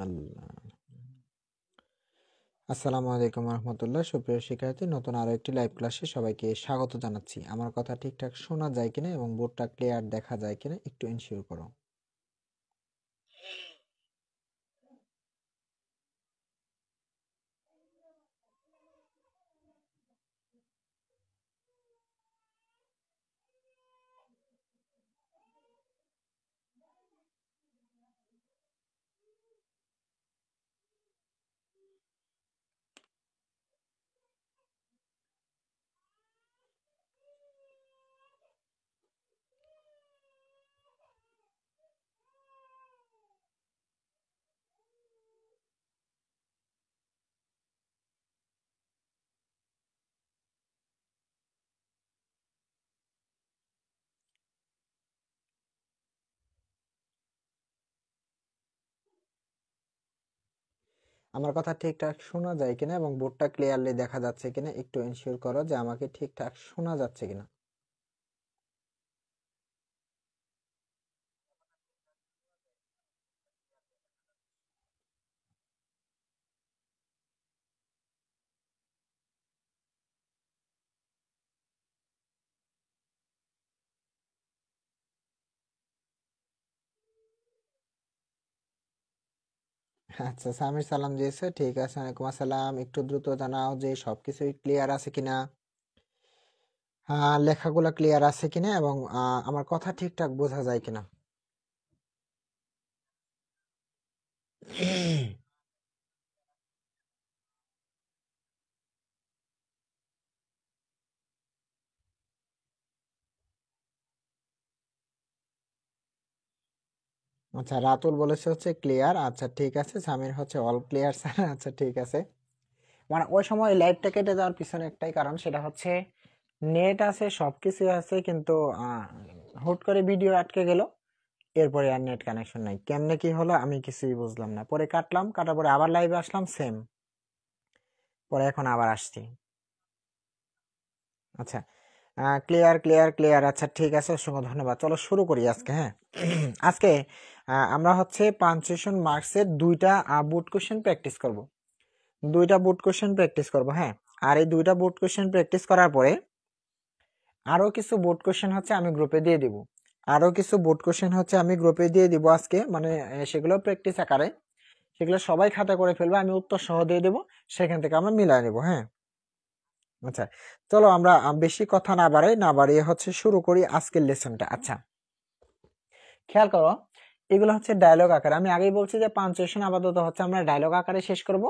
আল্লাহ। আসসালামু আলাইকুম রহমতুল্লাহ। সুপ্রিয় শিক্ষার্থী, নতুন আরো একটি লাইভ ক্লাসে সবাইকে স্বাগত জানাচ্ছি। আমার কথা ঠিকঠাক শোনা যায় কিনা এবং বোর্ডটা ক্লিয়ার দেখা যায় কিনা একটু এনশিওর করো। আমার কথা ঠিকঠাক শোনা যায় কিনা এবং বোর্ডটা ক্লিয়ারলি দেখা যাচ্ছে কিনা একটু এনশিওর করো যে আমাকে ঠিকঠাক শোনা যাচ্ছে কিনা। আচ্ছা, সামির সালাম দিয়েছে, ঠিক আছে। ওয়ালাইকুম আসসালাম। একটু দ্রুত জানাও যে সবকিছুই ক্লিয়ার আছে কিনা, লেখাগুলো ক্লিয়ার আছে কিনা এবং আমার কথা ঠিকঠাক বোঝা যায় কিনা। আচ্ছা, রাতুল বলেছে হচ্ছে ক্লিয়ার। আচ্ছা ঠিক আছে, সামির হচ্ছে অল ক্লিয়ার স্যার। আচ্ছা ঠিক আছে। মানে ওই সময় লাইভটা কেটে যাওয়ার পিছনে একটাই কারণ, সেটা হচ্ছে নেট আছে, সবকিছু আছে, কিন্তু হুট করে ভিডিও আটকে গেল। এরপরে আর নেট কানেকশন নাই, কেমনে কি হলো আমি কিছুই বুঝলাম না। পরে কাটলাম, কাটার পরে আবার লাইভে আসলাম, সেম। পরে এখন আবার আসছি। আচ্ছা, ক্লিয়ার ক্লিয়ার ক্লিয়ার। আচ্ছা ঠিক আছে, অসংখ্য ধন্যবাদ। চলো শুরু করি আজকে। হ্যাঁ, আজকে আমরা হচ্ছে পাঞ্চুয়েশন মার্কসের দুইটা বুট কোশ্চেন প্র্যাকটিস করব। দুইটা বুট কোশ্চেন প্র্যাকটিস করব। হ্যাঁ, আর এই দুইটা বুট কোশ্চেন প্র্যাকটিস করার পরে আরো কিছু বোর্ড কোশ্চেন হচ্ছে আমি গ্রুপে দিয়ে দিব। আরো কিছু বোর্ড কোশ্চেন হচ্ছে আমি গ্রুপে দিয়ে দিব আজকে, মানে সেগুলো প্র্যাকটিস আকারে। সেগুলো সবাই খাতা করে ফেলবে, আমি উত্তর সহ দিয়ে দেবো, সেখান থেকে আমরা মিলাই নেব। হ্যাঁ, আচ্ছা চলো আমরা বেশি কথা না বাড়িয়ে হচ্ছে শুরু করি আজকের লেসনটা। আচ্ছা, খেয়াল করো, এগুলো হচ্ছে ডায়লগ আকারে। আমি আগেই বলছি যে পাঞ্চুয়েশন আপাতত হচ্ছে আমরা ডায়লগ আকারে শেষ করব।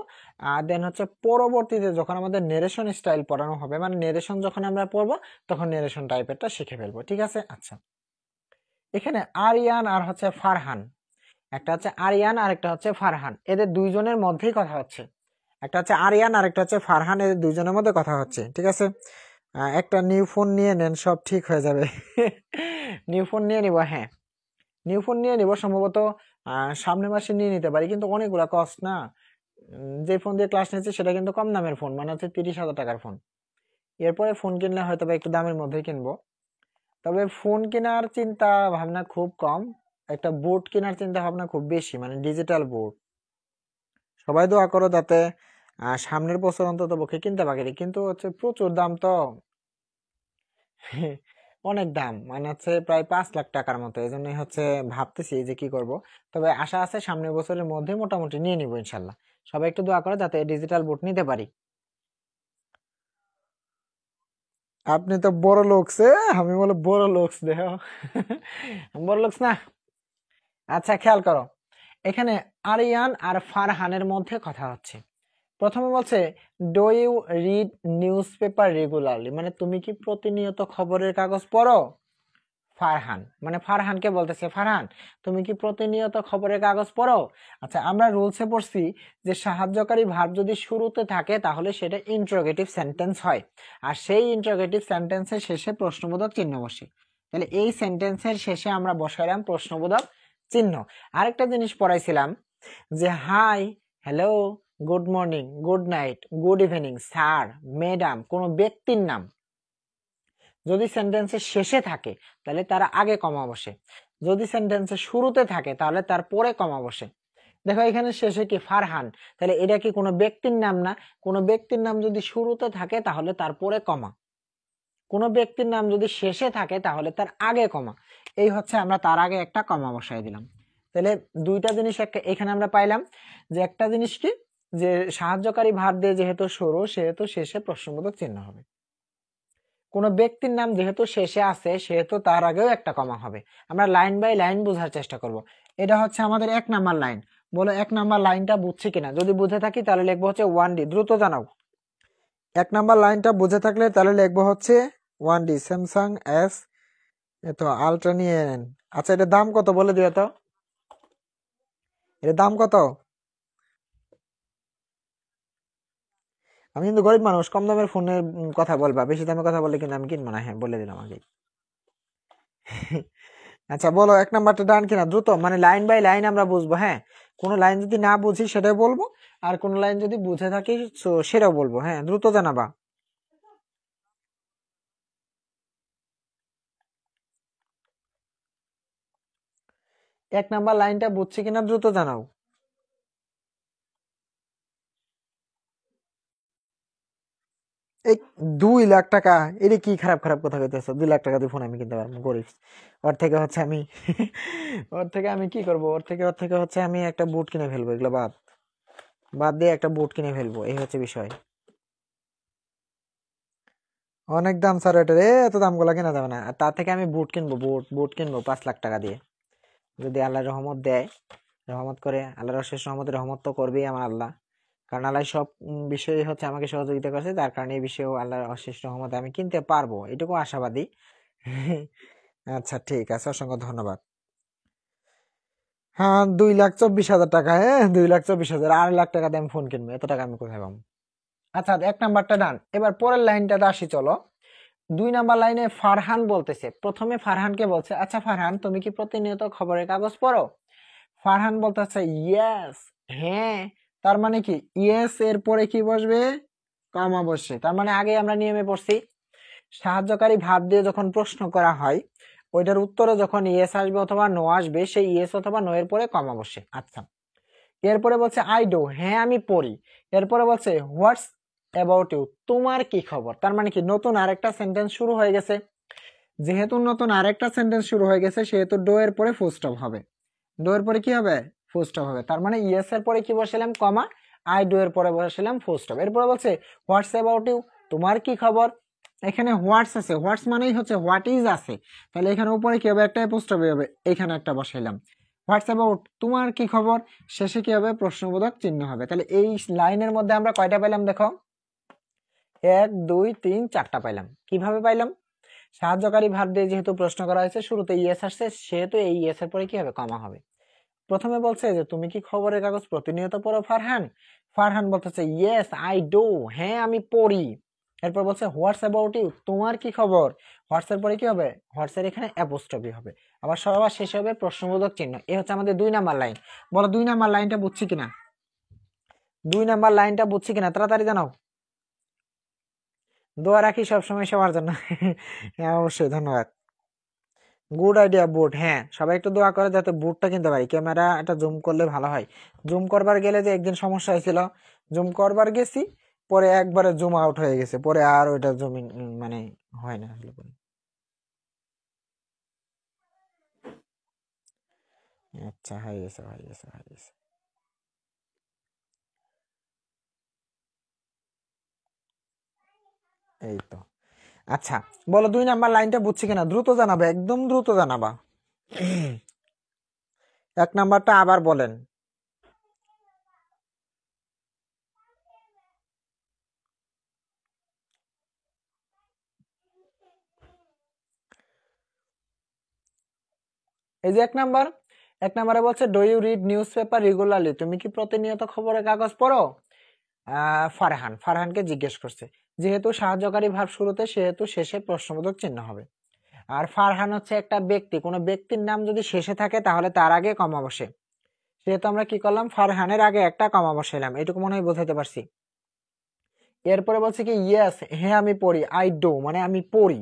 আর দেন হচ্ছে পরবর্তীতে যখন আমাদের নেরেশন স্টাইল পড়ানো হবে, মানে নেরেশন যখন আমরা পড়বো, তখন নেরেশন টাইপেরটা শিখে ফেলবো। ঠিক আছে? আচ্ছা, এখানে আরিয়ান আর হচ্ছে ফারহান, একটা হচ্ছে আরিয়ান আর একটা হচ্ছে ফারহান, এদের দুইজনের মধ্যেই কথা হচ্ছে। একটা হচ্ছে আরিয়ান আর একটা হচ্ছে ফারহান, এদের দুইজনের মধ্যে কথা হচ্ছে। ঠিক আছে? একটা নিউ ফোন নিয়ে নেন, সব ঠিক হয়ে যাবে। নিউ ফোন নিয়ে নিব। হ্যাঁ, নিউ ফোন নিয়ে নিব সম্ভবত সামনের মাসে নিয়ে নিতে পারি, কিন্তু অনেকগুলা কস্ট না। যে ফোন দিয়ে ক্লাস নিচ্ছে সেটা কিন্তু কম দামের ফোন, মানে হচ্ছে 30,000 টাকার ফোন। এরপরে ফোন কিনলে হয়তো বা একটু দামের মধ্যেই কিনবো। তবে ফোন কেনার চিন্তা ভাবনা খুব কম, একটা বোর্ড কেনার চিন্তা ভাবনা খুব বেশি, মানে ডিজিটাল বোর্ড। সবাই দোয়া করো যাতে সামনের বছর অন্তত পক্ষে কিনতে পারি, কিন্তু হচ্ছে প্রচুর দাম তো। অনেক দাম, মানে হচ্ছে প্রায় 5 লাখ টাকার মতো। এই জন্যই হচ্ছে ভাবতেছি যে কি করব। তবে আশা আছে সামনের বছরের মধ্যে মোটামুটি নিয়ে নিবো ইনশাল্লাহ। সবাই একটু দোয়া করে যাতে ডিজিটাল বোর্ড নিতে পারি। আপনি তো বড় লোকস। আমি বলে বড় লোকস দেহ। বড় লোকস না। আচ্ছা খেয়াল করো, এখানে আরিয়ান আর ফারহানের মধ্যে কথা হচ্ছে। প্রথমে বলছে, do you read newspaper regularly, মানে তুমি কি প্রতিনিয়ত খবরের কাগজ পড়ো? ফারহান, মানে ফারহানকে বলতেছে, ফারহান তুমি কি প্রতিনিয়ত খবরের কাগজ পড়ো? আচ্ছা, আমরা রুলসে পড়ছি যে সাহায্যকারী ভার্ব যদি শুরুতে থাকে তাহলে সেটা ইন্টারোগেটিভ সেন্টেন্স হয়, আর সেই ইন্টারোগেটিভ সেন্টেন্সের শেষে প্রশ্নবোধক চিহ্ন বসে। তাহলে এই সেন্টেন্সের শেষে আমরা বসাইলাম প্রশ্নবোধক চিহ্ন। আরেকটা জিনিস পড়াইছিলাম যে hi, hello, good morning, good night, good evening, sir, madam, কোনো ব্যক্তির নাম যদি সেন্টেন্সের শেষে থাকে তাহলে তার আগে কমা বসে, যদি সেন্টেন্সের শুরুতে থাকে তাহলে তার পরে কমা বসে। দেখো এখানে শেষে কি ফারহান, তাহলে এটা কি কোনো ব্যক্তির নাম না? কোনো ব্যক্তির নাম যদি শুরুতে থাকে তাহলে তারপরে কমা, কোনো ব্যক্তির নাম যদি শেষে থাকে তাহলে তার আগে কমা। এই হচ্ছে আমরা তার আগে একটা কমা বসাই দিলাম। তাহলে দুইটা জিনিস এখানে আমরা পাইলাম যে একটা জিনিস কি, যে সাহায্যকারী ভার্ব দিয়ে যেহেতু শুরু সেহেতু শেষে প্রশ্নবোধক চিহ্ন হবে। কোনো ব্যক্তির নাম যেহেতু শেষে আছে সেহেতু তার আগেও একটা কমা হবে। আমরা লাইন বাই লাইন বোঝার চেষ্টা করব। এটা হচ্ছে আমাদের 1 নাম্বার লাইন। বলো 1 নাম্বার লাইনটা বুঝছি কিনা? যদি বুঝে থাকি তাহলে লিখবো হচ্ছে 1D। দ্রুত জানাও। 1 নাম্বার লাইনটা বুঝে থাকলে তাহলে লিখবো হচ্ছে 1D। স্যামসাং এস তো আলট্রা নিয়ে নেন। আচ্ছা এটার দাম কত বলে দিও তো, এটার দাম কত? আমি কিন্তু গরিব মানুষ, কম দামের ফোনের কথা বলবা, বেশি দামের কথা বললে কিন্তু আমি কিনবো না। হ্যাঁ বলে দিলাম আগে। আচ্ছা বলো 1 নাম্বারটা ডান কিনা, দ্রুত, মানে লাইন বাই লাইন আমরা বুঝবো। হ্যাঁ কোনো লাইন যদি না বুঝি সেটাই বলবো, আর কোনো লাইন যদি বুঝে থাকি সেটাও বলবো। হ্যাঁ দ্রুত জানাবা। 1 নাম্বার লাইনটা বুঝছি কিনা দ্রুত জানাও। এই 2 লাখ টাকা, এটা কি খারাপ খারাপ কথা কইতেছো? 2 লাখ টাকা দিয়ে ফোন আমি কিনতে পারবো? গরিব। ওর থেকে হচ্ছে আমি ওর থেকে আমি কি করব? ওর থেকে হচ্ছে আমি একটা বুট কিনে ফেলবো। এগুলো বাদ বাদ দিয়ে একটা বুট কিনে ফেলবো, এই হচ্ছে বিষয়। অনেক দাম স্যার এটা রে, এত দাম গুলা কেনা যাবে না। আর তার থেকে আমি বুট কিনবো, বুট কিনবো 5 লাখ টাকা দিয়ে। যদি আল্লাহ রহমত দেয়, রহমত করে, আল্লাহর অশেষ রহমতে, রহমত তো করবেই আমার আল্লাহ, কারণ আল্লাহ সব বিষয়ে হচ্ছে আমাকে সহযোগিতা করছে, তার কারণে এই বিষয়েও আল্লাহর অশেষ রহমতে আমি কিনতে পারবো, এটুকু আশাবাদী। আচ্ছা ঠিক আছে, অসংখ্য ধন্যবাদ। হ্যাঁ 2,24,000 টাকা। হ্যাঁ 2,24,000, 8 লাখ টাকা দিয়ে আমি ফোন কিনবো, এত টাকা আমি কোথায় পাবো? আচ্ছা 1 নাম্বারটা ডান। এবার পরের লাইনটাতে আসি চলো। 2 নাম্বার লাইনে ফারহান বলতেছে, প্রথমে ফারহানকে বলছে, আচ্ছা ফারহান তুমি কি প্রতিনিয়ত খবরের কাগজ পড়ো? ফারহান বলতেছে ইয়েস, হ্যাঁ। তার মানে কি ইয়েস এর পরে কি বসবে? কমা বসে। তার মানে আগে আমরা নিয়মে পড়ছি, সাহায্যকারী ভাব দিয়ে যখন প্রশ্ন করা হয় ওইটার উত্তরে যখন ইয়েস আসবে অথবা নো আসবে, সেই ইয়েস অথবা নো এর পরে কমা বসে। আচ্ছা এরপরে বলছে আই ডু, হ্যাঁ আমি পড়ি। এরপরে বলছে হোয়াটস অ্যাবাউট ইউ, তোমার কি খবর? তার মানে কি নতুন আরেকটা সেন্টেন্স শুরু হয়ে গেছে। যেহেতু নতুন আরেকটা সেন্টেন্স শুরু হয়ে গেছে সেহেতু ডো এর পরে ফুল স্টপ হবে। ডো এর পরে কি হবে? ফুল স্টপ হবে। তার মানে ইয়েস এর পরে কি বসালাম? কমা। আই ডু এর পরে বসালাম ফুল স্টপ। এরপরে বলছে হোয়াটস অ্যাবাউট ইউ, তোমার কি খবর? এখানে হোয়াটস আছে, হোয়াটস মানেই হচ্ছে হোয়াট ইজ আছে, তাহলে এখানে উপরে কি হবে? একটা অ্যাপোস্ট্রফি হবে, এখানে একটা বসাইলাম। হোয়াটস অ্যাবাউট, তোমার কি খবর, শেষে কি হবে? প্রশ্নবোধক চিহ্ন হবে। তাহলে এই লাইনের মধ্যে আমরা কয়টা পাইলাম দেখো? 1 2 3 4টা পাইলাম। কিভাবে পাইলাম? সাহায্যকারী ভার্ব দিয়ে যেহেতু প্রশ্ন করা হয়েছে, শুরুতে ইয়েস আসছে সেহেতু এই ইয়েস এর পরে কি হবে? কমা হবে। প্রথমে বলছে যে তুমি কি খবরের কাগজ প্রতিনিয়ত পড়ো ফারহান? ফারহান বলতেছে ইয়েস আই ডু, হ্যাঁ আমি পড়ি। এরপর বলছে হোয়াটস অ্যাবাউট ইউ, তোমার কি খবর? হোয়াটস এর পরে কি হবে? হোয়াটস এর এখানে অ্যাপোস্ট্রফি হবে। আবার সবার শেষে হবে প্রশ্নবোধক চিহ্ন। এই হচ্ছে আমাদের 2 নাম্বার লাইন। বলো 2 নাম্বার লাইনটা বুঝছি কিনা? 2 নাম্বার লাইনটা বুঝছি কিনা তাড়াতাড়ি জানাও। দোয়া রাখি সবসময় সবার জন্য। হ্যাঁ অবশ্যই, ধন্যবাদ। গুড আইডিয়া বুট, হ্যাঁ সবাই একটু দোয়া করে যাতে বুটটা কিনতে পারি। ক্যামেরা এটা জুম করলে ভালো হয়। জুম করবার গেলে যে একদিন সমস্যা হয়েছিল, জুম করবার গেছি, পরে একবারে জুম আউট হয়ে গেছে, পরে আর ওইটা জুম মানে হয় না আসলে পরে। আচ্ছা হয়ে গেছে, হয়ে গেছে, হয়ে গেছে। এই তো। আচ্ছা বলো 2 নাম্বার লাইনটা বুঝছি কিনা, দ্রুত জানাবে, একদম দ্রুত জানাবা। 1 নাম্বারটা আবার বলেন। এই যে 1 নাম্বারে বলছে do you read newspaper regularly, তুমি কি প্রতিনিয়ত খবরের কাগজ পড়ো? ফারহানকে জিজ্ঞেস করছে। যেহেতু সাহায্যকারী ভাব শুরুতে সেহেতু শেষে প্রশ্নবোধক চিহ্ন হবে। আর ফারহান হচ্ছে একটা ব্যক্তি, কোনো ব্যক্তির নাম যদি শেষে থাকে তাহলে তার আগে কমা বসে। সেহেতু আমরা কি করলাম? ফারহানের আগে একটা কমা বসাইলাম। এটুকু মনে হয় বোঝাতে পারছি। এরপরে বলছে কি ইয়েস, হ্যাঁ আমি পড়ি, আই ডু মানে আমি পড়ি,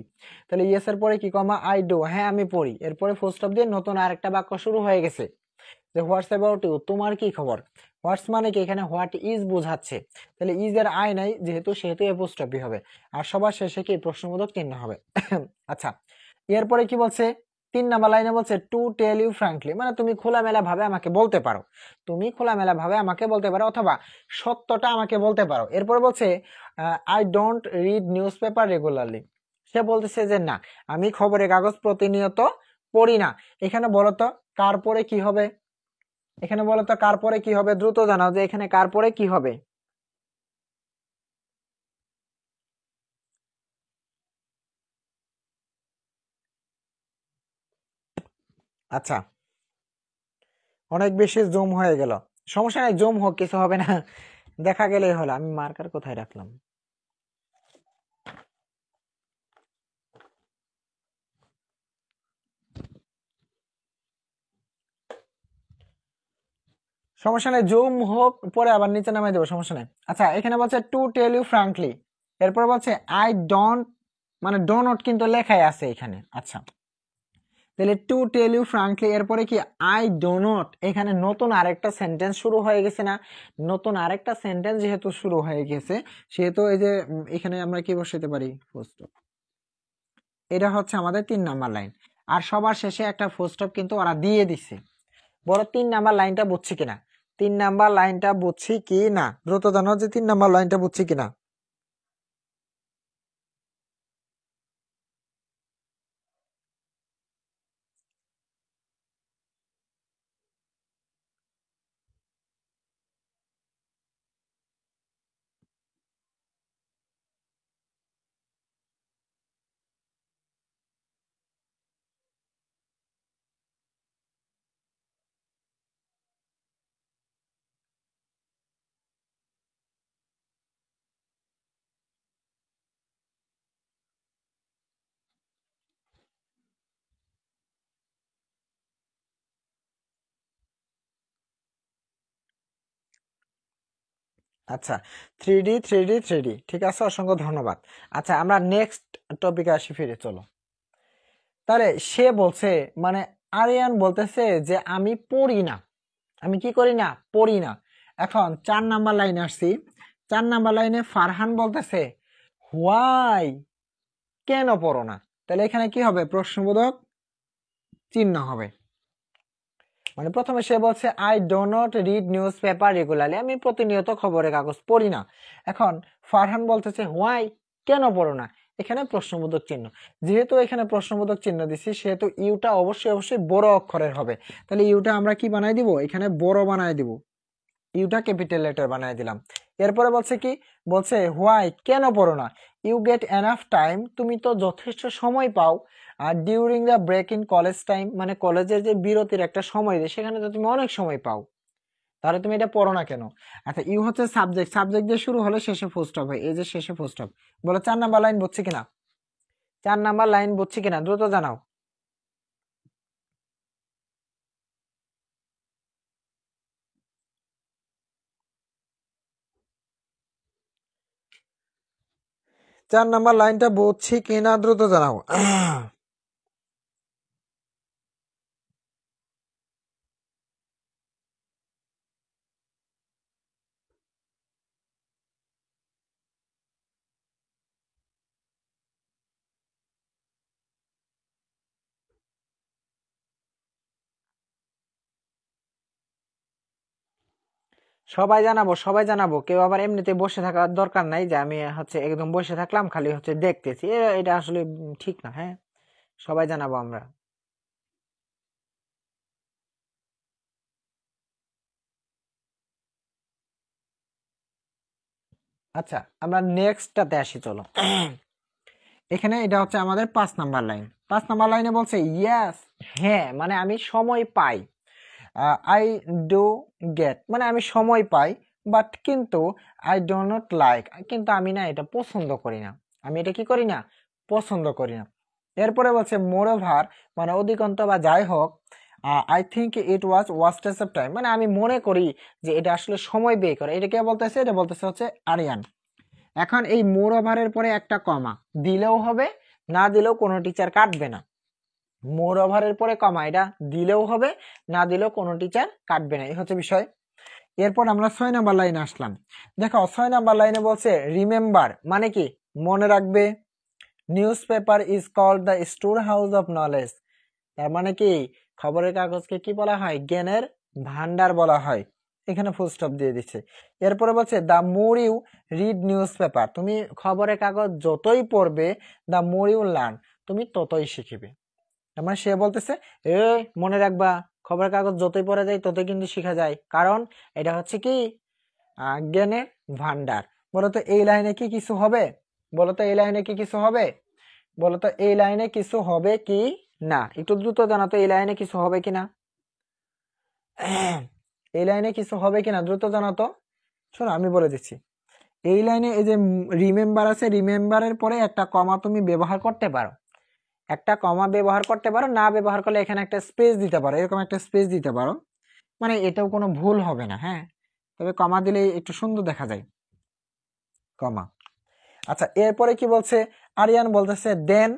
তাহলে ইয়েস এর পরে কি কমা আই ডু, হ্যাঁ আমি পড়ি, এরপরে ফুল স্টপ দিয়ে নতুন আরেকটা বাক্য শুরু হয়ে গেছে যে হোয়াটস অ্যাবাউট ইউ, তোমার কি খবর। হোয়াটস মানে কি এখানে হোয়াট ইজ বোঝাচ্ছে, তাহলে ইজ এর আই নাই যেহেতু সেহেতু অ্যাপোস্ট্রফি হবে, আর সবার শেষে কি প্রশ্নবোধক চিহ্ন হবে। আচ্ছা, এরপরে কি বলছে 3 নাম্বার লাইনে বলছে টু টেল ইউ ফ্র্যাঙ্কলি, মানে তুমি খোলামেলা ভাবে আমাকে বলতে পারো, তুমি খোলামেলা ভাবে আমাকে বলতে পারো অথবা সত্যটা আমাকে বলতে পারো। এরপরে বলছে I don't read newspaper regularly, সে বলতেছে যে না আমি খবরের কাগজ প্রতিনিয়ত পড়ি না। এখানে বলতো কার পরে কি হবে, এখানে বলতো কার পরে কি হবে, দ্রুত জানাও যে এখানে কার পরে কি হবে। আচ্ছা, অনেক বেশি জুম হয়ে গেল, সমস্যা নাই, জুম হোক কিছু হবে না, দেখা গেলেই হলো। আমি মার্কার কোথায় রাখলাম, সমস্যা নেই, জুম হোক পরে আবার নিচে নামাই দেবো, সমস্যা নেই। আচ্ছা, এখানে বলছে টু টেল ইউ ফ্রাঙ্কলি, এরপর বলছে আই ডোন্ট, মানে ডো নট কিন্তু লেখাই আছে এখানে। আচ্ছা, তাহলে টু টেল ইউ ফ্রাঙ্কলি এরপরে কি আই ডো নট, এখানে নতুন আরেকটা সেন্টেন্স শুরু হয়ে গেছে না, নতুন আরেকটা সেন্টেন্স যেহেতু শুরু হয়ে গেছে সেহেতু এই যে এখানে আমরা কি বসাতে পারি ফুল স্টপ, এটা হচ্ছে আমাদের 3 নাম্বার লাইন, আর সবার শেষে একটা ফুল স্টপ কিন্তু ওরা দিয়ে দিছে। বড় 3 নাম্বার লাইনটা বুঝছি কিনা, 3 নাম্বার লাইনটা বুঝছি কি না, দ্রুত জানাও যে 3 নাম্বার লাইনটা বুঝছি কিনা। আচ্ছা, থ্রি ডি ঠিক আছে, অসংখ্য ধন্যবাদ। আচ্ছা, আমরা নেক্সট টপিকে আসি, ফিরে চলো। তাহলে সে বলছে, মানে আরিয়ান বলতেছে যে আমি পড়ি না, আমি কি করি না, পড়ি না। এখন 4 নাম্বার লাইনে আসছি, 4 নাম্বার লাইনে ফারহান বলতেছে হোয়াই, কেন পড়ো না, তাহলে এখানে কি হবে, প্রশ্নবোধক চিহ্ন হবে। মানে প্রথমে সে বলছে I do not read newspaper regularly, আমি প্রতিনিয়ত খবরের কাগজ পড়ি না। এখন ফারহান বলতেছে হোয়াই, কেন পড়ো না, এখানে প্রশ্নবোধক চিহ্ন, যেহেতু এখানে প্রশ্নবোধক চিহ্ন দিচ্ছি সেহেতু ইউটা অবশ্যই অবশ্যই বড় অক্ষরের হবে, তাহলে ইউটা আমরা কি বানাই দিব, এখানে বড় বানাই দিব, ইউটা ক্যাপিটাল লেটার বানাই দিলাম। এরপরে বলছে কি, বলছে হোয়াই, কেন পড়ো না, ইউ গেট এনাফ টাইম, তুমি তো যথেষ্ট সময় পাও, আর during the break in college time, মানে কলেজের যে বিরতির একটা সময় দেয় সেখানে তো তুমি অনেক সময় পাও, তাহলে তুমি এটা পড়ো না কেন। আচ্ছা, ইউ হচ্ছে সাবজেক্ট, সাবজেক্ট দিয়ে শুরু হলে শেষে ফুল স্টপ হয়, এই যে শেষে ফুল স্টপ। বলো 4 নাম্বার লাইন বুঝছি কিনা, 4 নাম্বার লাইন বুঝছি কিনা, দ্রুত জানাও। 4 নাম্বার লাইনটা বুঝছি কিনা, দ্রুত জানাও। সবাই জানাবো, সবাই জানাবো, কেউ আবার এমনিতে বসে থাকার দরকার নাই যে আমি হচ্ছে একদম বসে থাকলাম খালি হচ্ছে দেখতেছি, এটা আসলে ঠিক না। হ্যাঁ, সবাই জানাবো আমরা। আচ্ছা, আমরা নেক্সটটাতে আসি, চলো। এখানে এটা হচ্ছে আমাদের 5 নাম্বার লাইন, 5 নাম্বার লাইনে বলছে ইয়েস, হ্যাঁ মানে আমি সময় পাই, আই ডু গেট মানে আমি সময় পাই, বাট কিন্তু আই ডো নট লাইক, কিন্তু আমি না এটা পছন্দ করি না, আমি এটা কি করি না, পছন্দ করি না। এরপরে বলছে মোরওভার, মানে অধিকন্ত বা যাই হোক, I think it was wastage of time, মানে আমি মনে করি যে এটা আসলে সময় ব্যয় করে, এটা কে বলতেছে, এটা বলতেছে হচ্ছে আরিয়ান। এখন এই মোর ওভারের পরে একটা কমা দিলেও হবে, না দিলেও কোনো টিচার কাটবে না। মোর ওভারের পরে কমা এটা দিলেও হবে, না দিলেও কোনো টিচার কাটবে না, এই হচ্ছে বিষয়। এরপর আমরা 6 নাম্বার লাইনে আসলাম। দেখো 6 নাম্বার লাইনে বলছে রিমেম্বার, মানে কি মনে রাখবে। Newspaper is called the storehouse of knowledge, তার মানে কি খবরের কাগজকে কি বলা হয়, জ্ঞানের ভান্ডার বলা হয়। এখানে ফুল স্টপ দিয়ে দিচ্ছে। এরপরে বলছে the more you read newspaper, তুমি খবরের কাগজ যতই পড়বে, দ্য মোর ইউ লার্ন, তুমি ততই শিখবে। তার মানে সে বলতেছে এ মনে রাখবা, খবরের কাগজ যতই পড়া যায় ততই কিন্তু শেখা যায়, কারণ এটা হচ্ছে কি জ্ঞানের ভান্ডার। বলতো এই লাইনে কি কিছু হবে, বলতো এই লাইনে কি কিছু হবে, বলতো এই লাইনে কিছু হবে কি না, একটু দ্রুত জানাতো এই লাইনে কিছু হবে কিনা, এই লাইনে কিছু হবে কিনা দ্রুত জানাতো। শোনো আমি বলে দিচ্ছি, এই লাইনে এই যে রিমেম্বার আছে, রিমেম্বারের পরে একটা কমা তুমি ব্যবহার করতে পারো, একটা কমা ব্যবহার করতে পারো, না ব্যবহার করলে এখানে একটা স্পেস দিতে পারো, এরকম একটা স্পেস দিতে পারো, মানে এটাও কোনো ভুল হবে না। হ্যাঁ, তবে কমা দিলে একটু সুন্দর দেখা যায় কমা। আচ্ছা এরপরে কি বলছে, আরিয়ান বলতেছে দেন,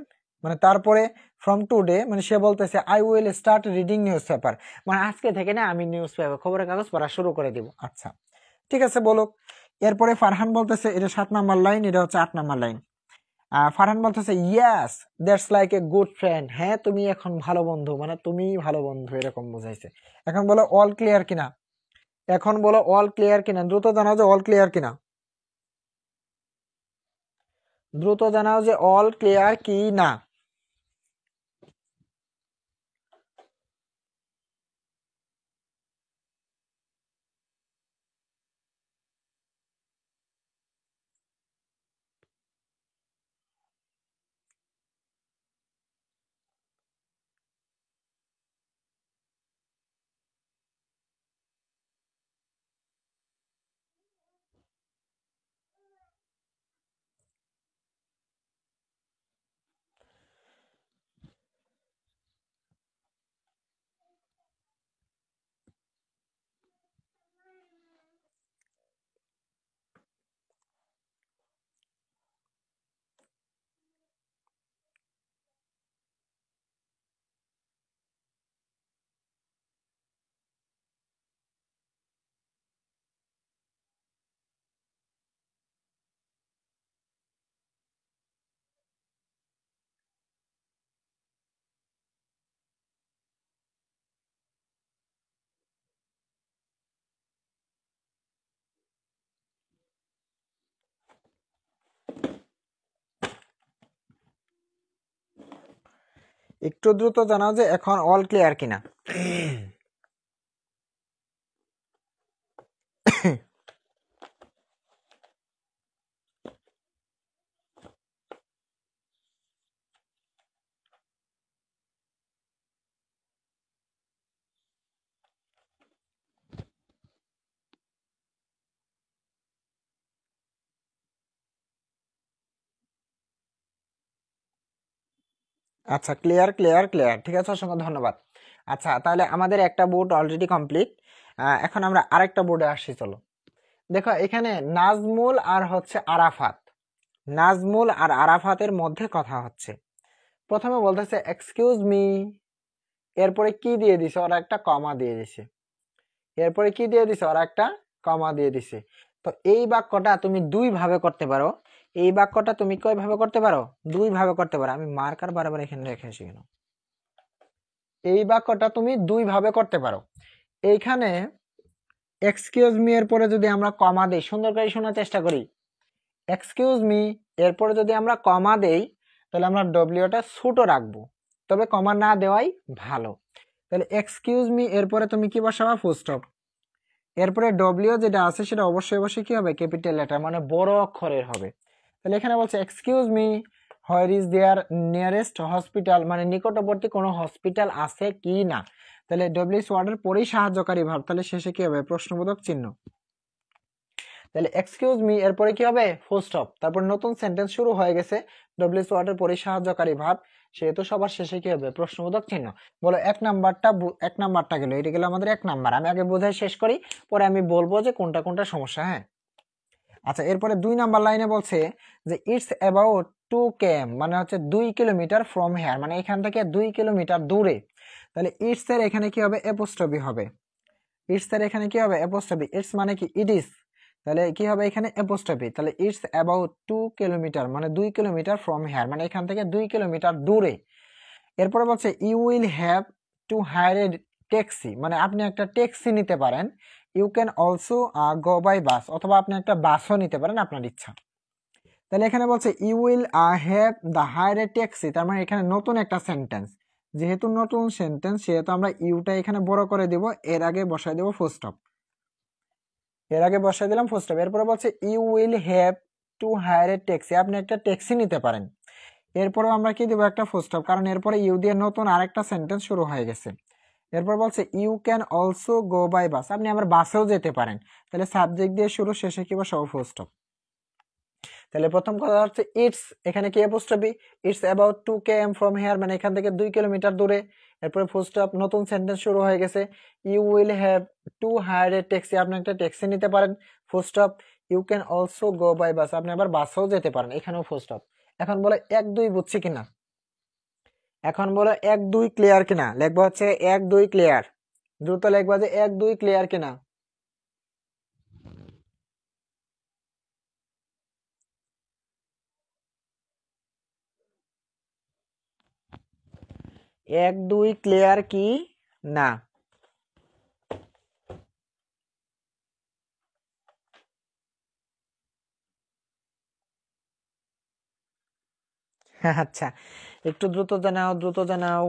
মানে তারপরে ফ্রম টুডে, মানে সে বলতেছে I will start reading news paper, মানে আজকে থেকে না আমি নিউজ পেপার খবরের কাগজ পড়া শুরু করে দিব। আচ্ছা ঠিক আছে বলুক। এরপরে ফারহান বলতেছে, এটা 7 নাম্বার লাইন, এটা হচ্ছে 8 নাম্বার লাইন। ফারহান বলতেছে yes that's like a good friend, হ্যাঁ তুমি এখন ভালো বন্ধু, মানে তুমি ভালো বন্ধু এরকম বোঝাইছে। এখন বলো অল ক্লিয়ার কিনা, এখন বলো অল ক্লিয়ার কিনা, দ্রুত জানাও যে অল ক্লিয়ার কিনা, দ্রুত জানাও যে অল ক্লিয়ার কি না। একটু দ্রুত জানাও যে এখন অল ক্লিয়ার কিনা। আচ্ছা ক্লিয়ার ক্লিয়ার ক্লিয়ার, ঠিক আছে, অসংখ্য ধন্যবাদ। আচ্ছা তাহলে আমাদের একটা বোর্ড অলরেডি কমপ্লিট, এখন আমরা আরেকটা বোর্ডে আসি, চলো। দেখো এখানে নাজমুল আর হচ্ছে আরাফাত, নাজমুল আর আরাফাতের মধ্যে কথা হচ্ছে। প্রথমে বলতেছে এক্সকিউজ মি, এরপরে কি দিয়ে দিছে, ওরা একটা কমা দিয়ে দিছে, এরপরে কি দিয়ে দিছে, ওরা একটা কমা দিয়ে দিছে। তো এই বাক্যটা তুমি দুই ভাবে করতে পারো, এই বাক্যটা তুমি কয় ভাবে করতে পারো, দুই ভাবে করতে পারো। আমি মার্কার বারবার এখানে রেখে আসি কেন, এই বাক্যটা তুমি দুই ভাবে করতে পারো। এইখানে এক্সকিউজ মি এর পরে যদি আমরা কমা দেই, সুন্দর করে শোনার চেষ্টা করি, এক্সকিউজ মি এরপরে যদি আমরা কমা দেই তাহলে আমরা ডব্লিউটা ছোট রাখবো, তবে কমা না দেওয়াই ভালো। তাহলে এক্সকিউজ মি এরপরে তুমি কি বসাবা, ফুল স্টপ। এরপরে ডব্লিউ যেটা আছে সেটা অবশ্যই অবশ্যই কি হবে, ক্যাপিটাল লেটার, মানে বড় অক্ষরের হবে। তাহলে এখানে বলছে excuse me where is there nearest hospital, মানে নিকটবর্তী কোনো হসপিটাল আছে কি না। তাহলে ডব্লিউএস ওয়ার্ডের পরেই সাহায্যকারী ভার্ব, তাহলে শেষে কি হবে, প্রশ্নবোধক চিহ্ন। তাহলে এক্সকিউজ মি এরপরে কি হবে, ফুল স্টপ, তারপর নতুন সেন্টেন্স শুরু হয়ে গেছে, ডব্লিউএস ওয়ার্ডের পরেই সাহায্যকারী ভার্ব, সেহেতু সবার শেষে কি হবে, প্রশ্নবোধক চিহ্ন। বলো এক নাম্বারটা গেল, এটা গেল আমাদের 1 নাম্বার। আমি আগে বোঝাই শেষ করি, পরে আমি বলবো যে কোনটা কোনটা সমস্যা। হ্যাঁ আচ্ছা, এরপরে 2 নাম্বার লাইনে বলছে যে ইটস অ্যাবাউট 2 km, মানে হচ্ছে 2 কিলোমিটার ফ্রম হেয়ার, মানে এখান থেকে 2 কিলোমিটার দূরে। তাহলে ইটস এর এখানে কি হবে? অ্যাপোস্ট্রফি হবে। ইটস এর এখানে কি হবে? অ্যাপোস্ট্রফি। ইটস মানে কি? It is. তাহলে কি হবে এখানে? অ্যাপোস্ট্রফি। তাহলে ইটস অ্যাবাউট 2 কিলোমিটার, মানে 2 কিলোমিটার ফ্রম হেয়ার, মানে এখান থেকে 2 কিলোমিটার দূরে। এরপরে বলছে you will have to hire a taxi, মানে আপনি একটা ট্যাক্সি নিতে পারেন। You can also go by bus, অথবা আপনি একটা বাসও নিতে পারেন, আপনার ইচ্ছা। তাহলে এখানে বলছে you will have the hire a taxi, তার মানে এখানে নতুন একটা সেন্টেন্স। যেহেতু নতুন সেন্টেন্স সেহেতু আমরা ইউটা এখানে বড় করে দিব, এর আগে বসাই দেব ফুল স্টপ। এর আগে বসাই দিলাম ফুল স্টপ। এরপরে বলছে you will have to hire a taxi, আপনি একটা ট্যাক্সি নিতে পারেন। এরপরে আমরা কি দিব? একটা ফুল স্টপ, কারণ এরপরে ইউ দিয়ে নতুন আরেকটা সেন্টেন্স শুরু হয়ে গেছে। এরপর বলছে you can also go by bus, আপনি আবার বাসেও যেতে পারেন। তাহলে সাবজেক্ট দিয়ে শুরু, শেষে কি বসাবো? Full stop. তাহলে প্রথম কথা হচ্ছে ইটস, এখানে কি apostrophe, it's about 2 km from here, মানে এখান থেকে 2 কিলোমিটার দূরে। এরপরে ফুল স্টপ, নতুন সেন্টেন্স শুরু হয়ে গেছে। You will have to hire a taxi, আপনি একটা ট্যাক্সি নিতে পারেন। Full stop. You can also go by bus, আপনি আবার বাসেও যেতে পারেন, এখানেও ফুল স্টপ। এখন বলে 1 2 বুঝছি কিনা? এখন বলে 1 2 ক্লিয়ার কিনা? লিখবো হচ্ছে 1 2 ক্লিয়ার। দ্রুত লিখবা যে 1 2 ক্লিয়ার কিনা। 1 2 ক্লিয়ার কি না? আচ্ছা, একটু দ্রুত জানাও, দ্রুত জানাও।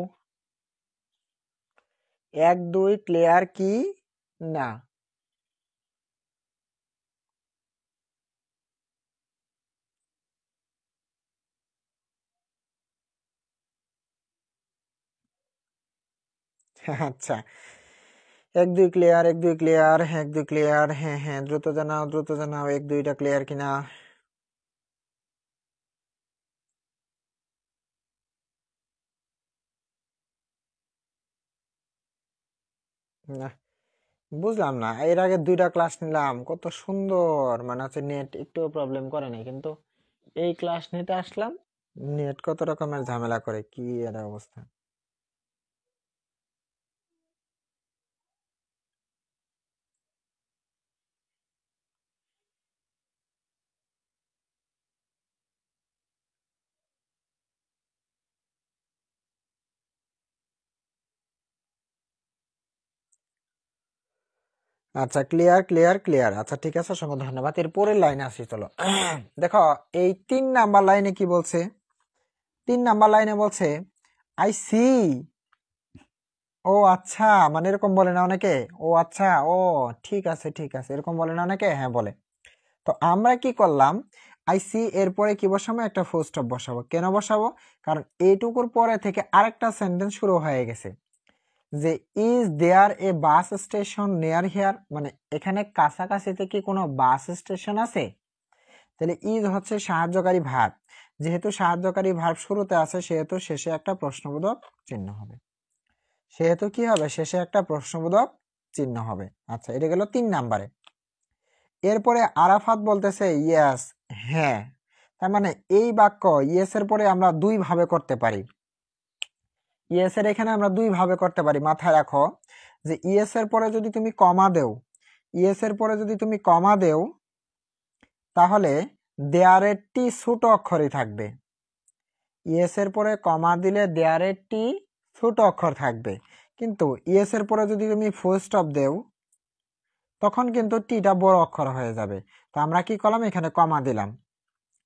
1 2 ক্লিয়ার কি না? আচ্ছা, 1 2 ক্লিয়ার, 1 2 ক্লিয়ার, 1 2 ক্লিয়ার। হ্যাঁ হ্যাঁ, দ্রুত জানাও, দ্রুত জানাও, 1 2টা ক্লিয়ার কিনা। না, বুঝলাম না, এর আগে 2টা ক্লাস নিলাম, কত সুন্দর, মানে হচ্ছে নেট একটু প্রবলেম করে নাই, কিন্তু এই ক্লাস নিতে আসলাম, নেট কত রকমের ঝামেলা করে, কি এর অবস্থা। আচ্ছা, ক্লিয়ার ক্লিয়ার ক্লিয়ার। আচ্ছা ঠিক আছে, অসংখ্য ধন্যবাদ। এর পরের লাইনে আসি, চলো। দেখো, এই 3 নাম্বার লাইনে কি বলছে? 3 নাম্বার লাইনে বলছে আই সি। ও আচ্ছা, মানে এরকম বলে না অনেকে? ও আচ্ছা, ও ঠিক আছে ঠিক আছে, এরকম বলে না অনেকে? হ্যাঁ বলে। তো আমরা কি করলাম? আই সি এরপরে কি বসাবো? একটা ফুল স্টপ বসাবো। কেন বসাবো? কারণ এইটুকুর পরে থেকে আরেকটা সেন্টেন্স শুরু হয়ে গেছে, যে is there a bus station near here, মানে এখানে কাছাকাছিতে কি কোনো বাস স্টেশন আছে? তাহলে ইজ হচ্ছে সাহায্যকারী ভার্ব, যেহেতু সাহায্যকারী ভার্ব শুরুতে আছে সেহেতু শেষে একটা প্রশ্নবোধক চিহ্ন হবে। সেহেতু কি হবে? শেষে একটা প্রশ্নবোধক চিহ্ন হবে। আচ্ছা, এটা গেল 3 নাম্বারে। এরপরে আরাফাত বলতেছে ইয়েস, হ্যাঁ। তার মানে এই বাক্য ইয়েস এর পরে আমরা 2 ভাবে করতে পারি। ইয়েস এর এখানে আমরা 2 ভাবে করতে পারি, মাথায় রাখো। যে ইয়েস এর পরে যদি তুমি কমা দেও, ইয়েস এর পরে যদি তুমি কমা দেও, তাহলে দেয়ারের টি ছোট অক্ষরই থাকবে। ইয়েস এর পরে কমা দিলে দেয়ারের টি ছোট অক্ষর থাকবে, কিন্তু ইয়েস এর পরে যদি তুমি ফুল স্টপ দেও, তখন কিন্তু টিটা বড় অক্ষর হয়ে যাবে। তো আমরা কি করলাম? এখানে কমা দিলাম।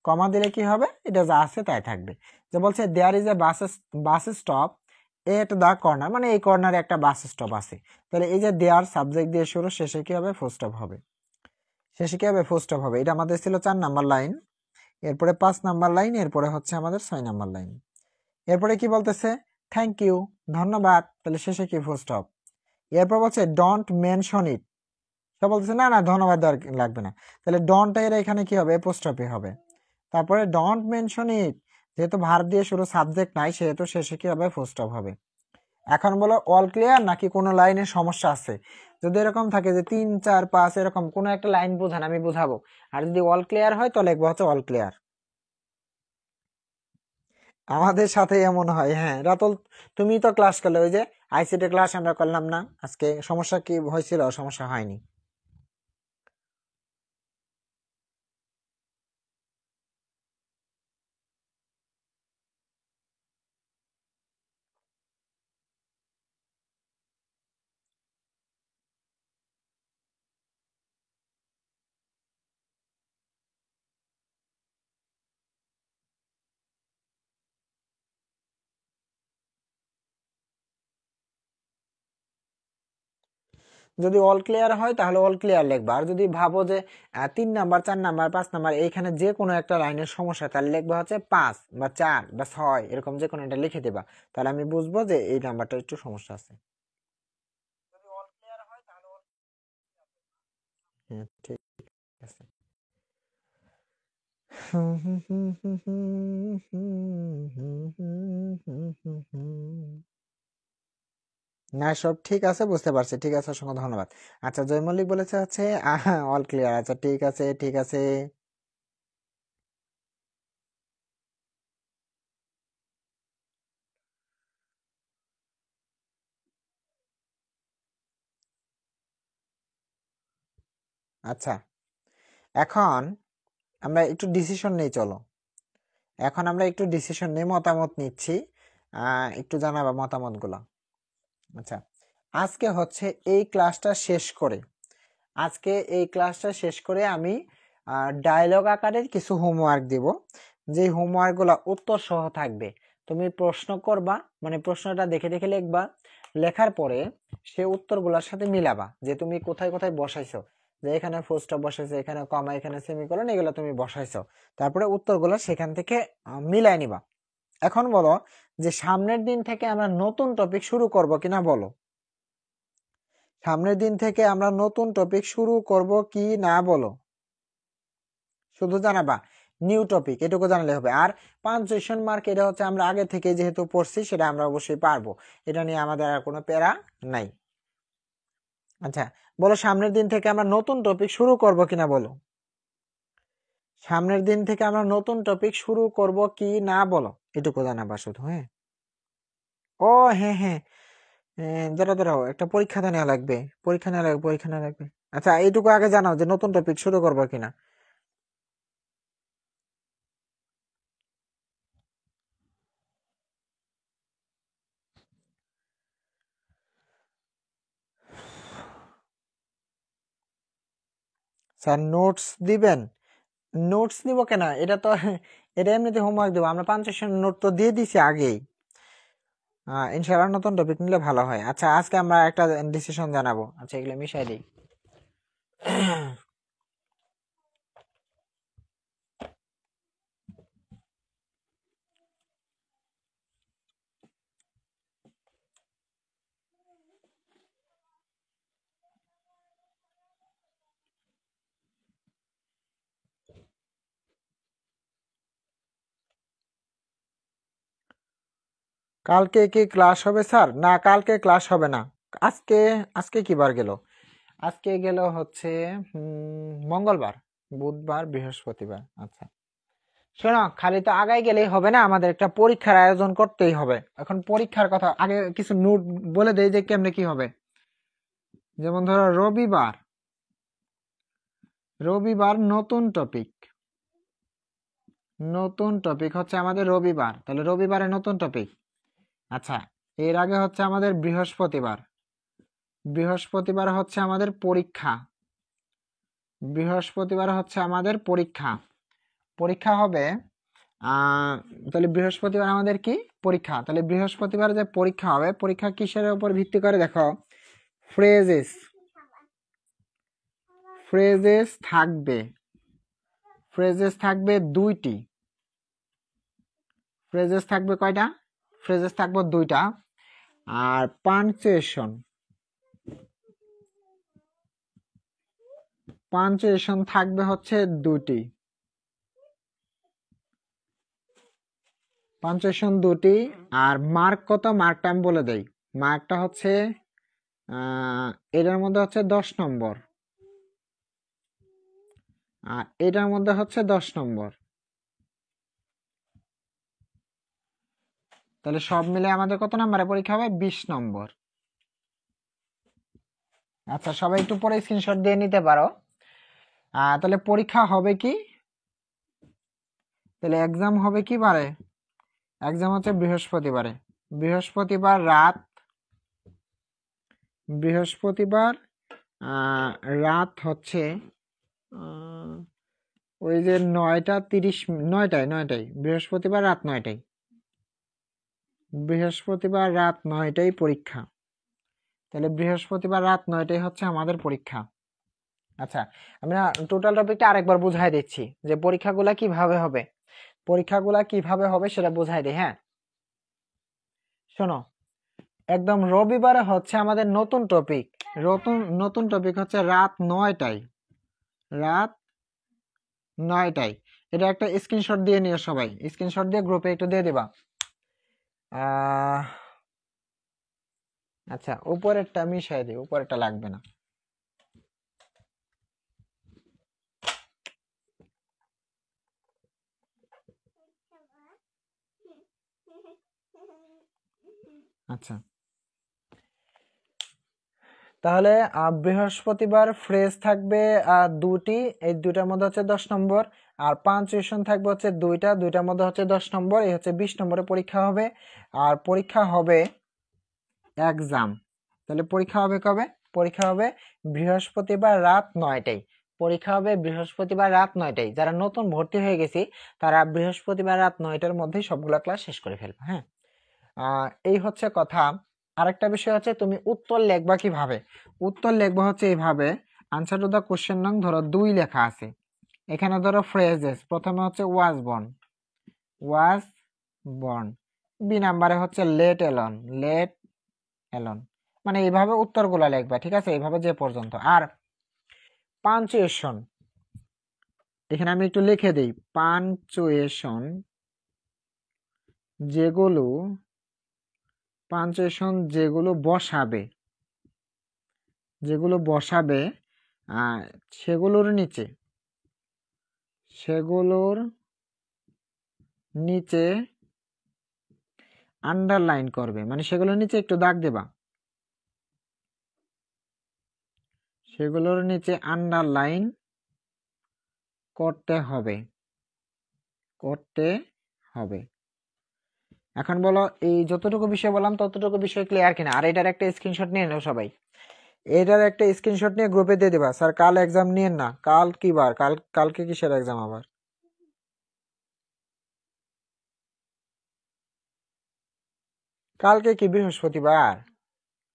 কমা দিলে কি হবে? এটা যা আছে তাই থাকবে। যে বলছে there is a bus stop at the corner, মানে এই কর্নারে একটা বাস স্টপ আছে। তাহলে এই যে দেয়ার সাবজেক্ট দিয়ে শুরু, শেষে কি হবে? ফুল স্টপ হবে। শেষে কি হবে? ফুল স্টপ হবে। এটা আমাদের ছিল 4 নাম্বার লাইন। এরপরে 5 নাম্বার লাইন, এরপরে হচ্ছে আমাদের 6 নাম্বার লাইন। এরপরে কি বলতেছে? থ্যাংক ইউ, ধন্যবাদ। তাহলে শেষে কি? Full stop. এরপর বলছে ডোন্ট মেনশন ইট, সে বলতেছে না না, ধন্যবাদ দেওয়ার লাগবে না। তাহলে ডন্ট এর এখানে কি হবে? অ্যাপোস্ট্রফি হবে। তারপরে ডোন্ট মেনশন ইট, যেহেতু ভার্ব দিয়ে শুরু, সাবজেক্ট নাই, সেহেতু শেষে কি হবে? ফুল স্টপ হবে। এখন বলো অল ক্লিয়ার নাকি কোনো লাইনের সমস্যা আছে। যদি এরকম থাকে যে 3 4 5 এরকম কোনো একটা লাইন বোঝান, আমি বুঝাবো। আর যদি অল ক্লিয়ার হয় তো লিখবো হচ্ছে অল ক্লিয়ার। আমাদের সাথে এমন হয়। হ্যাঁ রাতুল, তুমি তো ক্লাস করলে, ওই যে আইসিটি ক্লাস আমরা করলাম না আজকে, সমস্যা কি হয়েছিল? সমস্যা হয়নি। যদি অল ক্লিয়ার হয় তাহলে অল ক্লিয়ার লিখবা। আর যদি ভাবো যে 3 নাম্বার 4 নাম্বার 5 নাম্বার এইখানে যে কোনো একটা লাইনের সমস্যা, তাহলে লিখবা হচ্ছে 5 বা 4 বা 6 এরকম যে কোনো একটা লিখে দেবা। তাহলে আমি বুঝবো যে এই নাম্বারটা একটু সমস্যা আছে। যদি অল ক্লিয়ার হয় তাহলে হ্যাঁ ঠিক আছে। না সব ঠিক আছে, বুঝতে পারছি। ঠিক আছে, অসংখ্য ধন্যবাদ। আচ্ছা জয় মল্লিক বলেছে হচ্ছে অল ক্লিয়ার। আচ্ছা ঠিক আছে ঠিক আছে। আচ্ছা এখন আমরা একটু ডিসিশন নেই, চলো এখন আমরা একটু ডিসিশন নেই, মতামত নিচ্ছি। একটু জানাবা মতামতগুলো। আচ্ছা আজকে হচ্ছে এই ক্লাসটা শেষ করে, আজকে এই ক্লাসটা শেষ করে আমি ডায়লগ আকারের কিছু হোমওয়ার্ক দিব। যে হোমওয়ার্কগুলো উত্তর সহ থাকবে। তুমি প্রশ্ন করবা, মানে প্রশ্নটা দেখে দেখে লিখবা। লেখার পরে সে উত্তরগুলোর সাথে মিলাবা যে তুমি কোথায় কোথায় বসাইছো, যে এখানে ফুল স্টপ বসাইছো, এখানে কমা, এখানে সেমিকোলন, এগুলো তুমি বসাইছো। তারপরে উত্তরগুলো সেখান থেকে মিলাই নিবা। এখন বলো যে সামনের দিন থেকে আমরা নতুন টপিক শুরু করব কিনা বলো। সামনের দিন থেকে আমরা নতুন টপিক শুরু করব কি না বলো। শুধু জানাবা নিউ টপিক, এটুকু জানালে হবে। আর পাঞ্চুয়েশন মার্ক এটা হচ্ছে আমরা আগে থেকে যেহেতু পড়ছি, সেটা আমরা অবশ্যই পারবো। এটা নিয়ে আমাদের আর কোনো প্যারা নাই। আচ্ছা বলো সামনের দিন থেকে আমরা নতুন টপিক শুরু করব কিনা বলো। সামনের দিন থেকে আমরা নতুন টপিক শুরু করব কি না বলো, এটুকু জানাবা শুধু। হ্যাঁ ও হ্যাঁ হ্যাঁ, দাঁড়াও দাঁড়াও, একটা পরীক্ষা তো নেওয়া লাগবে। পরীক্ষা নেওয়া লাগবে, পরীক্ষা নেওয়া লাগবে। আচ্ছা এইটুকু আগে জানাও যে নতুন টপিক শুরু করবো কিনা। স্যার নোটস দিবেন? নোটস দিব কেন, এটা তো এটা এমনিতে হোমওয়ার্ক দেবো আমরা। পাঞ্চুয়েশন নোট তো দিয়ে দিছি আগেই। ইনশাআল্লাহ নতুন টপিক নিলে ভালো হয়। আচ্ছা আজকে আমরা একটা ডিসিশন জানাবো। আচ্ছা এগুলো মিশাই দিই। কালকে কি ক্লাস হবে স্যার? না কালকে ক্লাস হবে না। আজকে, আজকে কি বার গেল? আজকে গেল হচ্ছে মঙ্গলবার, বুধবার, বৃহস্পতিবার। আচ্ছা শোনো, খালি তো আগাই গেলেই হবে না, আমাদের একটা পরীক্ষার আয়োজন করতেই হবে। এখন পরীক্ষার কথা আগে কিছু নোট বলে দেই যে কেমনে কি হবে। যেমন ধরো রবিবার, রবিবার নতুন টপিক, নতুন টপিক হচ্ছে আমাদের রবিবার, তাহলে রবিবারে নতুন টপিক। আচ্ছা এর আগে হচ্ছে আমাদের বৃহস্পতিবার, বৃহস্পতিবার হচ্ছে আমাদের পরীক্ষা, বৃহস্পতিবার হচ্ছে আমাদের পরীক্ষা। পরীক্ষা হবে তাহলে বৃহস্পতিবার আমাদের কি পরীক্ষা। তাহলে বৃহস্পতিবার যে পরীক্ষা হবে, পরীক্ষা কিসের উপর ভিত্তি করে দেখো, ফ্রেজেস, ফ্রেজেস থাকবে, ফ্রেজেস থাকবে 2টি। ফ্রেজেস থাকবে কয়টা? ফ্রেজেস থাকবে 2টা। আর পাঞ্চুয়েশন, পাঞ্চুয়েশন থাকবে হচ্ছে 2টি। পাঞ্চুয়েশন 2টি। আর মার্ক কত, মার্কটা আমি বলে দেই। মার্কটা হচ্ছে এটার মধ্যে হচ্ছে 10 নম্বর, আর এটার মধ্যে হচ্ছে 10 নম্বর। তাহলে সব মিলে আমাদের কত নম্বরে পরীক্ষা হবে? 20 নম্বর। আচ্ছা, সবাই একটু পরে স্ক্রিনশট দিয়ে নিতে পারো। তাহলে পরীক্ষা হবে কি, তাহলে এক্সাম হবে কি বারে? এক্সাম হচ্ছে বৃহস্পতিবারে। বৃহস্পতিবার রাত, বৃহস্পতিবার রাত হচ্ছে ওই যে 9টা 30, 9টায় বৃহস্পতিবার রাত 9টায়, বৃহস্পতিবার রাত 9টায় পরীক্ষা। তাহলে বৃহস্পতিবার রাত 9টায় হচ্ছে আমাদের পরীক্ষা। আচ্ছা, আমরা টোটাল টপিকটা আরেকবার বুঝাই দিচ্ছি যে পরীক্ষাগুলা কিভাবে হবে। পরীক্ষাগুলা কিভাবে হবে সেটা বুঝাই দিই। হ্যাঁ, শোনো, একদম রবিবারে হচ্ছে আমাদের নতুন টপিক। নতুন টপিক হচ্ছে রাত 9টায়, রাত 9টায়। এটা একটা স্ক্রিনশট দিয়ে নিও সবাই, স্ক্রিনশট দিয়ে গ্রুপে একটু দিয়ে দিবা। আচ্ছা, উপরেরটা মিশাই দিই, উপরেরটা লাগবে না। আচ্ছা, তাহলে বৃহস্পতিবার ফ্রেজ থাকবে দুটি, এই দুটার মধ্যে হচ্ছে 10 নম্বর, আর পাঞ্চুয়েশন থাকবে হচ্ছে দুইটার মধ্যে হচ্ছে 10 নম্বর, এই হচ্ছে 20 নম্বরের পরীক্ষা হবে। আর পরীক্ষা হবে এক্সাম। তাহলে পরীক্ষা হবে কবে? পরীক্ষা হবে বৃহস্পতিবার রাত 9টায়। পরীক্ষা হবে বৃহস্পতিবার রাত 9টায়। যারা নতুন ভর্তি হয়ে গেছি তারা বৃহস্পতিবার রাত 9টার মধ্যেই সবগুলা ক্লাস শেষ করে ফেলবে। হ্যাঁ, এই হচ্ছে কথা। আরেকটা বিষয় হচ্ছে তুমি উত্তর লিখবা কিভাবে। উত্তর লিখবা হচ্ছে এইভাবে, আনসার টু দা কোশ্চেন নং ধরো 2 লেখা আছে, এখানে ধরো ফ্রেজেস, প্রথমে হচ্ছে was born, was born, B নাম্বারে হচ্ছে লেট এলন, লেট এলন, মানে এইভাবে উত্তরগুলা লিখবা। ঠিক আছে, এইভাবে যে পর্যন্ত। আর পাঞ্চুয়েশন, এখানে আমি একটু লিখে দিই, পাঞ্চুয়েশন যেগুলো, পাঞ্চুয়েশন যেগুলো বসাবে, যেগুলো বসাবে সেগুলোর নিচে, সেগুলোর নিচে আন্ডারলাইন করবে, মানে সেগুলোর নিচে একটু দাগ দেবা, সেগুলোর নিচে আন্ডারলাইন করতে হবে, করতে হবে। এখন বলো, এই যতটুকু বিষয় বললাম ততটুকু বিষয় ক্লিয়ার কিনা? আর এটার একটা স্ক্রিনশট নিয়ে নাও সবাই, এটার একটা স্ক্রিনশট নিয়ে গ্রুপে দিয়ে দিবা। স্যার কাল এক্সাম নিয়েন না, কাল কি বার? কালকে কিসের এক্সাম আবার? কালকে কি বৃহস্পতিবার?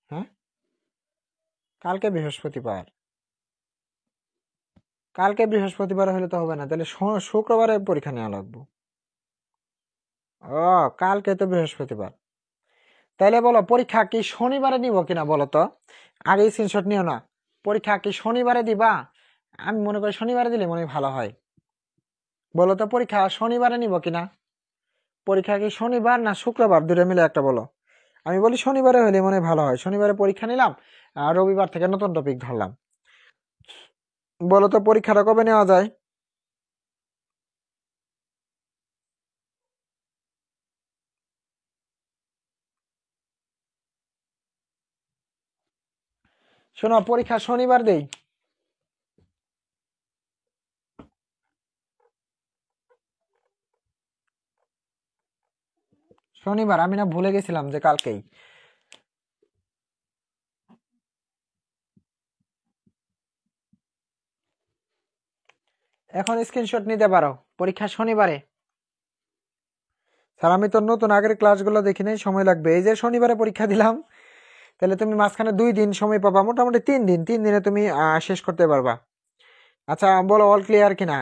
হ্যাঁ, কালকে বৃহস্পতিবার। কালকে বৃহস্পতিবার হলে তো হবে না, তাহলে শুক্রবারে পরীক্ষা নেওয়া লাগবে। ও, কালকে তো বৃহস্পতিবার। তাইলে বলো পরীক্ষা কি শনিবারে নিব কিনা বলো তো? আগে স্ক্রিনশট নিও না। পরীক্ষা কি শনিবারে দিবা? আমি মনে করি শনিবারে দিলে মনে হয় ভালো হয়। বলো তো পরীক্ষা শনিবারে নিব কিনা? পরীক্ষা কি শনিবার না শুক্রবার, দুটো মিলে একটা বলো। আমি বলি শনিবারে হলে মনে হয় ভালো হয়। শনিবারে পরীক্ষা নিলাম, আর রবিবার থেকে নতুন টপিক ধরলাম। বলো তো পরীক্ষাটা কবে নেওয়া যায়? শোনো, পরীক্ষা শনিবার দেই। শনিবার, আমি না ভুলে গেছিলাম যে কালকেই। এখন স্ক্রিনশট নিতে পারো, পরীক্ষা শনিবারে। স্যার আমি তো নতুন, আগের ক্লাসগুলো দেখি নাই, সময় লাগবে। এই যে শনিবারে পরীক্ষা দিলাম, তাহলে তুমি মাঝখানে 2 দিন সময় পাবা, মোটামুটি 3 দিন, 3 দিনে তুমি শেষ করতে পারবা। আচ্ছা বলো, অল ক্লিয়ার কিনা?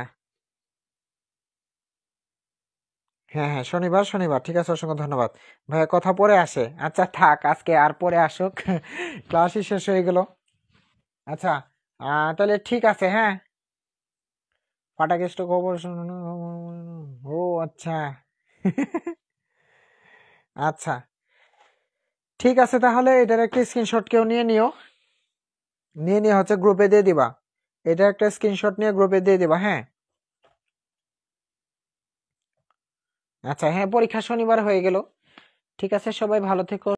হ্যাঁ হ্যাঁ, শনিবার শনিবার, ঠিক আছে, অসংখ্য ধন্যবাদ। ভাইয়া কথা পরে আসে, আচ্ছা থাক, আজকে আর পরে আসুক, ক্লাসই শেষ হয়ে গেল। আচ্ছা, তাহলে ঠিক আছে। হ্যাঁ, ফাটাকেষ্ট খবর ও আচ্ছা, আচ্ছা ঠিক আছে, তাহলে এটার একটা স্ক্রিনশট কেউ নিয়ে নিও, নিয়ে হচ্ছে গ্রুপে দিয়ে দিবা। এটা একটা স্ক্রিনশট নিয়ে গ্রুপে দিয়ে দিবা। হ্যাঁ, আচ্ছা, হ্যাঁ, পরীক্ষা শনিবার হয়ে গেল। ঠিক আছে, সবাই ভালো থেকো।